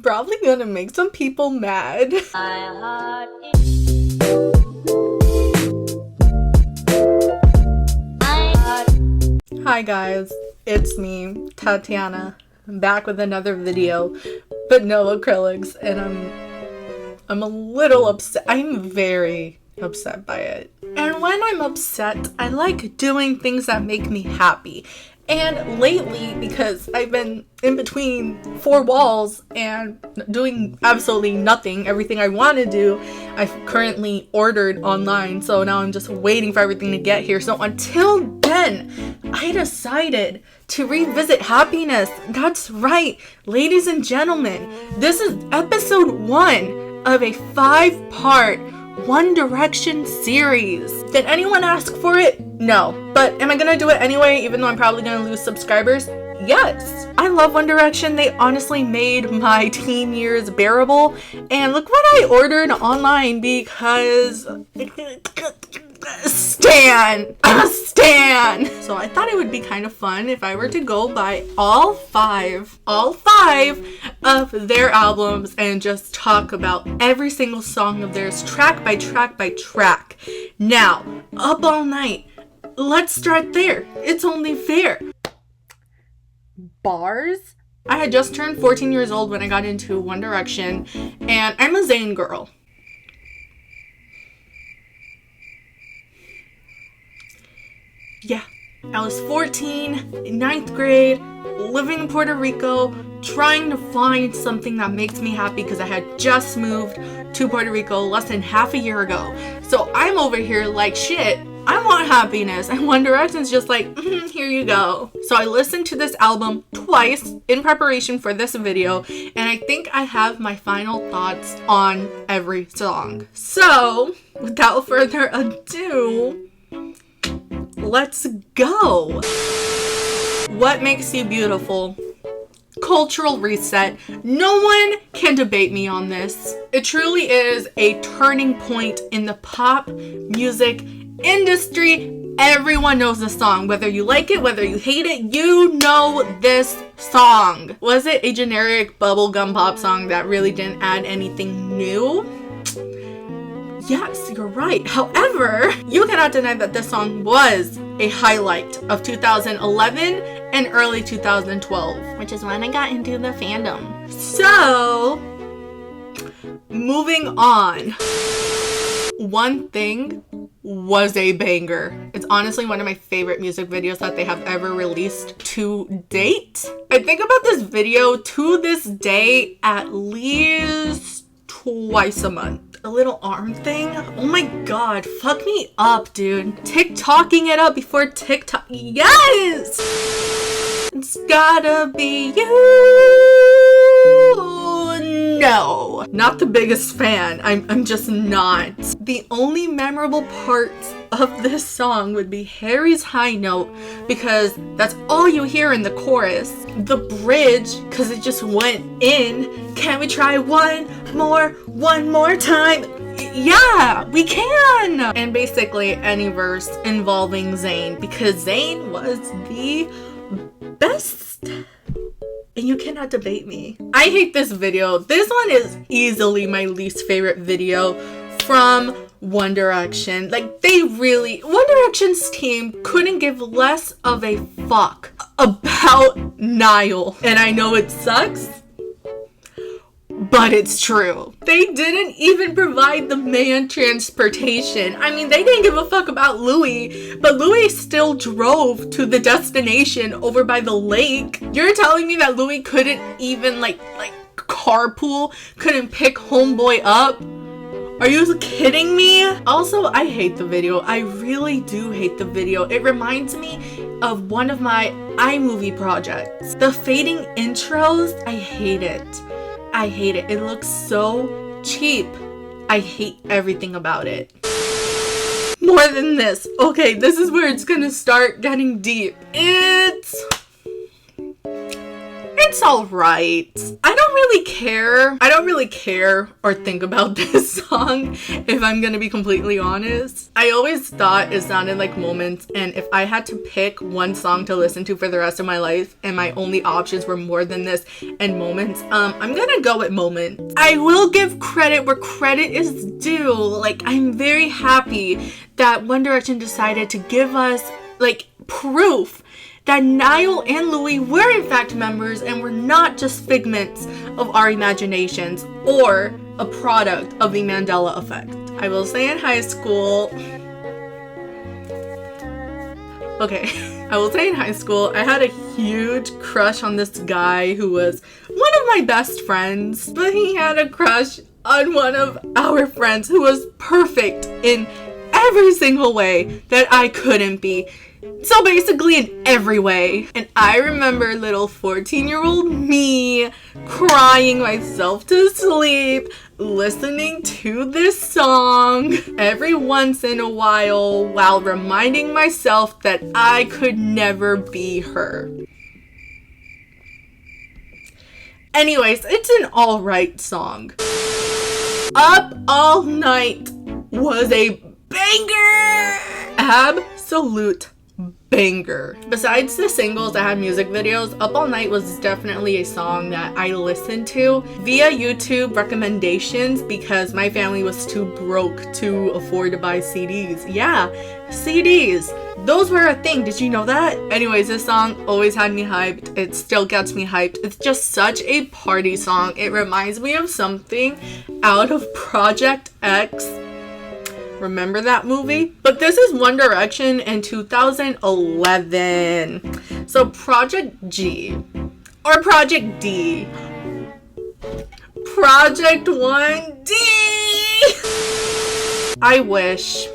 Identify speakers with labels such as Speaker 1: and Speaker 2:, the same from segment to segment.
Speaker 1: Probably gonna make some people mad. Hi guys, it's me, Tatiana. I'm back with another video, but no acrylics, and I'm a little upset. I'm very upset by it. And when I'm upset, I like doing things that make me happy. And lately, because I've been in between four walls and doing absolutely nothing, everything I want to do, I've currently ordered online. So now I'm just waiting for everything to get here. So until then, I decided to revisit happiness. That's right, ladies and gentlemen. This is episode 1 of a 5-part One Direction series. Did anyone ask for it? No. But am I gonna do it anyway, even though I'm probably gonna lose subscribers? Yes. I love One Direction. They honestly made my teen years bearable. And look what I ordered online because I'm a stan. So I thought it would be kind of fun if I were to go buy all five of their albums and just talk about every single song of theirs, track by track by track. Now, Up All Night. Let's start there. It's only fair. Bars? I had just turned 14 years old when I got into One Direction, and I'm a Zayn girl. Yeah, I was 14, in 9th grade, living in Puerto Rico, trying to find something that makes me happy because I had just moved to Puerto Rico less than half a year ago. So I'm over here like, shit, I want happiness. And One Direction's just like, here you go. So I listened to this album twice in preparation for this video, and I think I have my final thoughts on every song. So without further ado, let's go. What makes you beautiful? Cultural reset. No one can debate me on this. It truly is a turning point in the pop music industry. Everyone knows the song. Whether you like it, whether you hate it, you know this song. Was it a generic bubblegum pop song that really didn't add anything new? Yes, you're right. However, you cannot deny that this song was a highlight of 2011 and early 2012, which is when I got into the fandom. So, moving on. One Thing was a banger. It's honestly one of my favorite music videos that they have ever released to date. I think about this video to this day at least twice a month. A little arm thing. Oh my god, fuck me up, dude. TikToking it up before TikTok. Yes! It's gotta be you. No, not the biggest fan. I'm just not. The only memorable parts of this song would be Harry's high note, because that's all you hear in the chorus. The bridge, because it just went in. Can we try one more time? Yeah, we can! And basically any verse involving Zayn, because Zayn was the best. And you cannot debate me. I hate this video. This one is easily my least favorite video from One Direction. Like, One Direction's team couldn't give less of a fuck about Niall. And I know it sucks, but it's true. They didn't even provide the man transportation. I mean, they didn't give a fuck about Louis, but Louis still drove to the destination over by the lake. You're telling me that Louis couldn't even like carpool, couldn't pick homeboy up? Are you kidding me? Also, I hate the video. I really do hate the video. It reminds me of one of my iMovie projects. The fading intros, I hate it. I hate it. It looks so cheap. I hate everything about it. More than this. Okay, this is where it's gonna start getting deep. It's it's alright. I don't really care. I don't really care or think about this song, if I'm gonna be completely honest. I always thought it sounded like Moments, and if I had to pick one song to listen to for the rest of my life, and my only options were More Than This and Moments, I'm gonna go with Moments. I will give credit where credit is due. Like, I'm very happy that One Direction decided to give us, like, proof that Niall and Louis were in fact members and were not just figments of our imaginations or a product of the Mandela effect. I will say in high school, I had a huge crush on this guy who was one of my best friends, but he had a crush on one of our friends who was perfect in every single way that I couldn't be. So basically in every way. And I remember little 14-year-old me crying myself to sleep, listening to this song every once in a while reminding myself that I could never be her. Anyways, it's an alright song. Up All Night was a banger! Absolute banger. Besides the singles that had music videos, Up All Night was definitely a song that I listened to via YouTube recommendations because my family was too broke to afford to buy CDs. Yeah, CDs. Those were a thing. Did you know that? Anyways, this song always had me hyped. It still gets me hyped. It's just such a party song. It reminds me of something out of Project X. Remember that movie? But this is One Direction in 2011. So Project G or Project D. Project 1D. I wish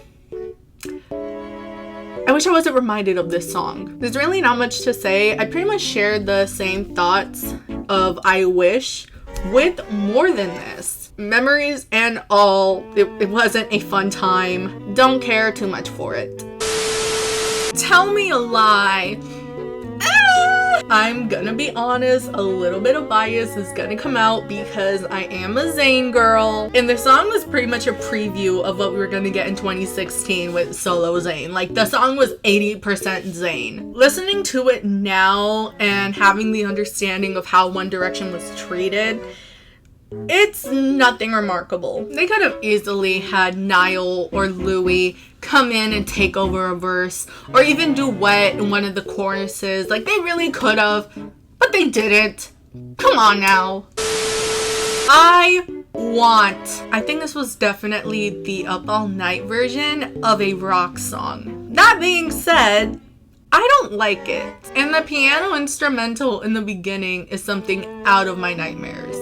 Speaker 1: I wasn't reminded of this song. There's really not much to say. I pretty much shared the same thoughts of I wish with More Than This. Memories and all, it wasn't a fun time. Don't care too much for it. Tell Me a Lie. I'm gonna be honest, a little bit of bias is gonna come out because I am a Zayn girl. And the song was pretty much a preview of what we were gonna get in 2016 with solo Zayn. Like, the song was 80% Zayn. Listening to it now and having the understanding of how One Direction was treated, it's nothing remarkable. They could have easily had Niall or Louis come in and take over a verse or even duet in one of the choruses. Like, they really could have, but they didn't. Come on now. I think this was definitely the Up All Night version of a rock song. That being said, I don't like it. And the piano instrumental in the beginning is something out of my nightmares.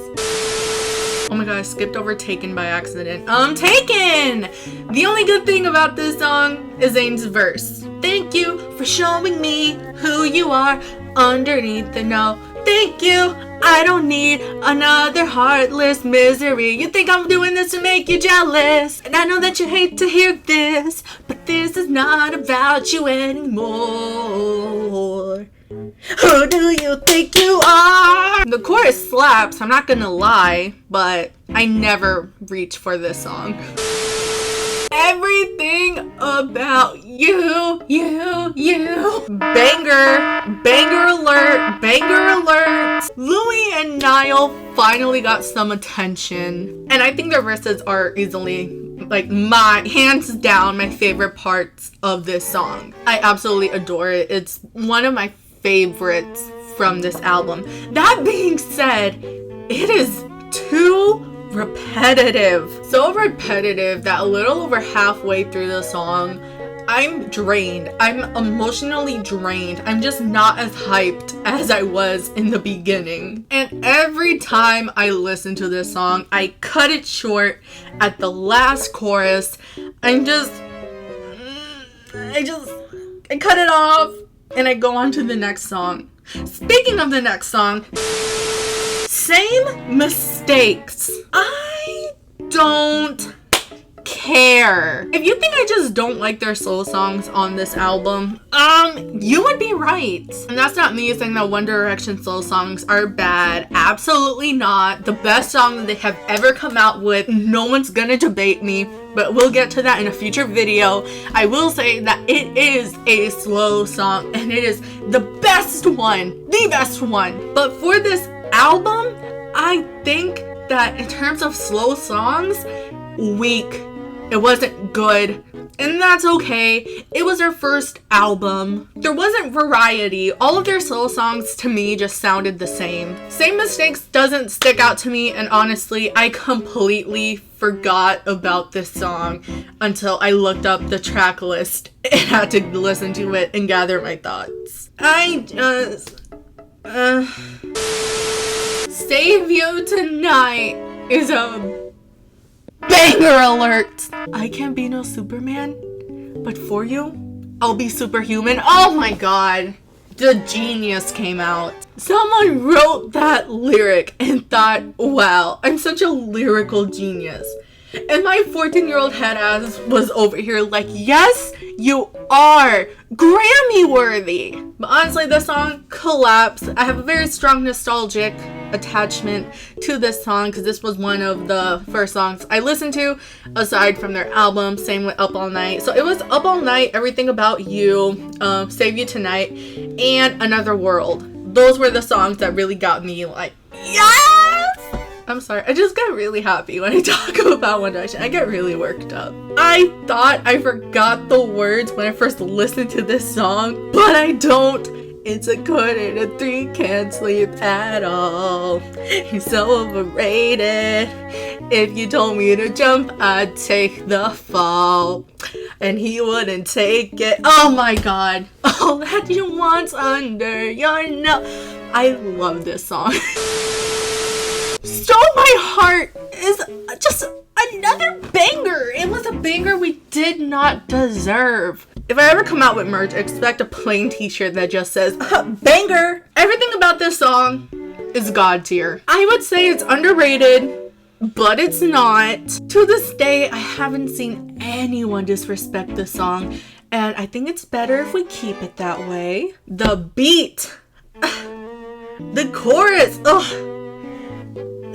Speaker 1: Oh my god, I skipped over Taken by accident. Taken! The only good thing about this song is Zayn's verse. Thank you for showing me who you are underneath the no. Thank you. I don't need another heartless misery. You think I'm doing this to make you jealous, and I know that you hate to hear this, but this is not about you anymore. Who do you think you are? The chorus slaps, I'm not gonna lie, but I never reach for this song. Everything about you. Banger alert. Louis and Niall finally got some attention. And I think the verses are easily, like, hands down, my favorite parts of this song. I absolutely adore it. It's one of my favorites from this album. That being said, it is too repetitive. So repetitive that a little over halfway through the song, I'm drained. I'm emotionally drained. I'm just not as hyped as I was in the beginning. And every time I listen to this song, I cut it short at the last chorus. I cut it off and I go on to the next song. Speaking of the next song, Same Mistakes. I don't care. If you think I just don't like their slow songs on this album, you would be right. And that's not me saying that One Direction slow songs are bad. Absolutely not. The best song that they have ever come out with. No one's gonna debate me, but we'll get to that in a future video. I will say that it is a slow song and it is the best one. The best one. But for this album, I think that in terms of slow songs, weak. It wasn't good. And that's okay. It was their first album. There wasn't variety. All of their slow songs to me just sounded the same. Same Mistakes doesn't stick out to me, and honestly, I completely forgot about this song until I looked up the track list and had to listen to it and gather my thoughts. Save You Tonight is a banger alert. I can't be no Superman, but for you, I'll be superhuman. Oh my god. The genius came out. Someone wrote that lyric and thought, wow, I'm such a lyrical genius. And my 14-year-old head ass was over here like, yes, you are Grammy worthy. But honestly, the song collapsed. I have a very strong nostalgic attachment to this song because this was one of the first songs I listened to aside from their album. Same with Up All Night. So it was Up All Night, Everything About You, Save You Tonight, and Another World. Those were the songs that really got me like, yes! I'm sorry, I just get really happy when I talk about One Direction. I get really worked up. I thought I forgot the words when I first listened to this song, but I don't. It's 2:45, can't sleep at all. He's so overrated. If you told me to jump, I'd take the fall. And he wouldn't take it. Oh my god. All that you want's under your nose. I love this song. Stole My Heart is just another banger. It was a banger we did not deserve. If I ever come out with merch, expect a plain t-shirt that just says, banger. Everything about this song is god tier. I would say it's underrated, but it's not. To this day, I haven't seen anyone disrespect this song, and I think it's better if we keep it that way. The beat, the chorus,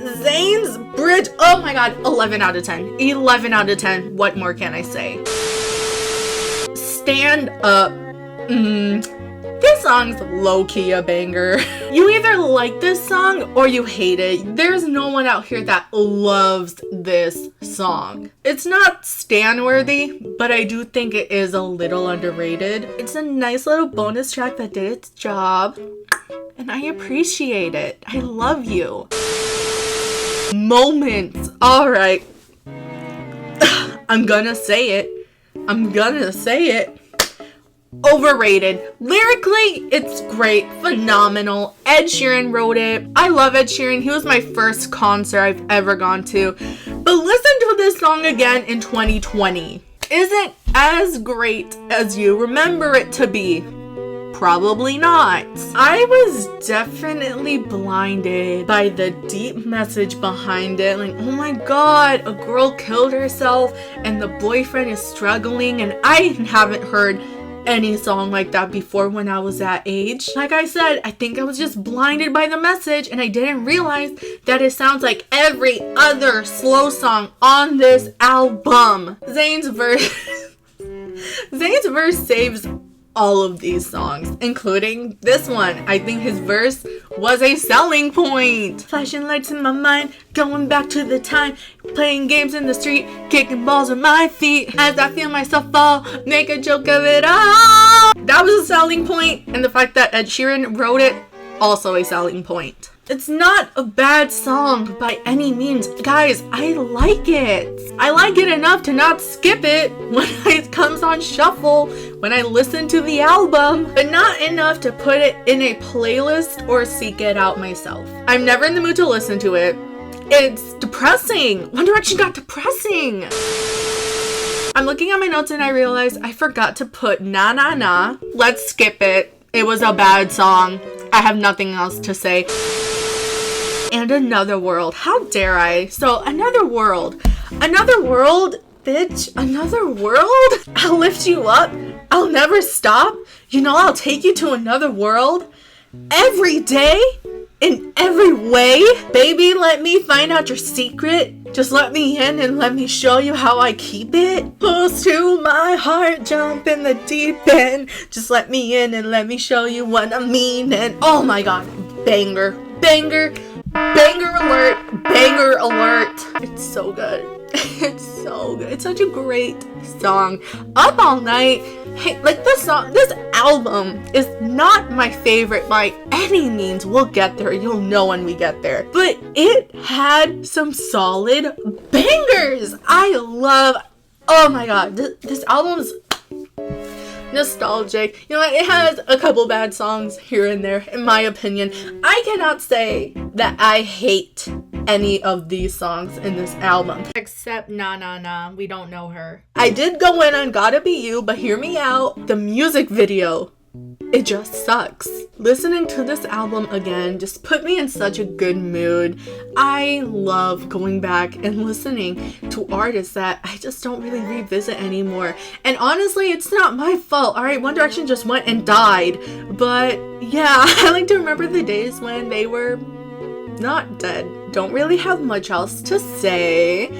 Speaker 1: Zayn's bridge, oh my god, 11 out of 10. 11 out of 10. What more can I say? Stand Up. This song's low-key a banger. You either like this song or you hate it. There's no one out here that loves this song. It's not stan-worthy, but I do think it is a little underrated. It's a nice little bonus track that did its job, and I appreciate it. I love you. Moments. Alright. I'm gonna say it. Overrated. Lyrically, it's great. Phenomenal. Ed Sheeran wrote it. I love Ed Sheeran. He was my first concert I've ever gone to. But listen to this song again in 2020. Isn't as great as you remember it to be. Probably not. I was definitely blinded by the deep message behind it. Like, oh my god, a girl killed herself and the boyfriend is struggling, and I haven't heard any song like that before when I was that age. Like I said, I think I was just blinded by the message and I didn't realize that it sounds like every other slow song on this album. Zayn's verse saves all of these songs, including this one. I think his verse was a selling point. Flashing lights in my mind, going back to the time, playing games in the street, kicking balls with my feet, as I feel myself fall, make a joke of it all. That was a selling point, and the fact that Ed Sheeran wrote it, also a selling point. It's not a bad song by any means. Guys, I like it. I like it enough to not skip it when it comes on shuffle, when I listen to the album, but not enough to put it in a playlist or seek it out myself. I'm never in the mood to listen to it. It's depressing. One Direction got depressing. I'm looking at my notes and I realized I forgot to put Na Na Na. Let's skip it. It was a bad song. I have nothing else to say. And Another World. How dare I? So Another World bitch, another world? I'll lift you up. I'll never stop. You know, I'll take you to another world. Every day, in every way. Baby, let me find out your secret. Just let me in and let me show you how I keep it. Close to my heart, jump in the deep end. Just let me in and let me show you what I mean. And oh my god, banger, banger, banger alert, banger alert. It's so good. It's so good. It's such a great song. Up All Night. Hey, like this album is not my favorite by any means. We'll get there. You'll know when we get there. But it had some solid bangers. Oh my god, this album's nostalgic. You know what? It has a couple bad songs here and there, in my opinion. I cannot say that I hate any of these songs in this album. Except Nah Nah Nah, we don't know her. I did go in on Gotta Be You, but hear me out. The music video, it just sucks. Listening to this album again just put me in such a good mood. I love going back and listening to artists that I just don't really revisit anymore. And honestly, it's not my fault. Alright, One Direction just went and died. But yeah, I like to remember the days when they were not dead. Don't really have much else to say.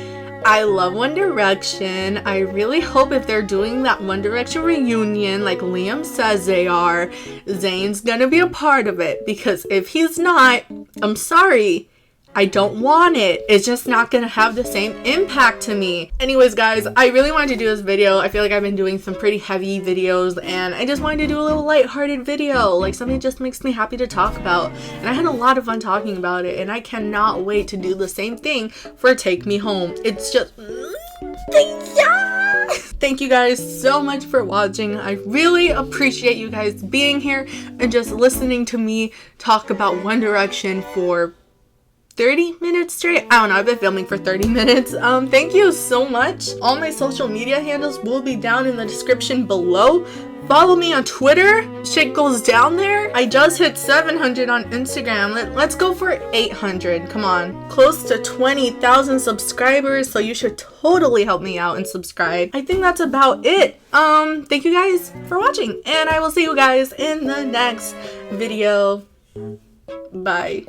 Speaker 1: I love One Direction. I really hope if they're doing that One Direction reunion like Liam says they are, Zayn's gonna be a part of it. Because if he's not, I'm sorry, I don't want it. It's just not gonna have the same impact to me. Anyways, guys, I really wanted to do this video. I feel like I've been doing some pretty heavy videos and I just wanted to do a little lighthearted video. Like something just makes me happy to talk about. And I had a lot of fun talking about it and I cannot wait to do the same thing for Take Me Home. It's just... yeah! Thank you guys so much for watching. I really appreciate you guys being here and just listening to me talk about One Direction for 30 minutes straight. I don't know, I've been filming for 30 minutes. Thank you so much. All my social media handles will be down in the description below. Follow me on Twitter. Shit goes down there. I just hit 700 on Instagram. Let's go for 800. Come on. Close to 20,000 subscribers, so you should totally help me out and subscribe. I think that's about it. Thank you guys for watching, and I will see you guys in the next video. Bye.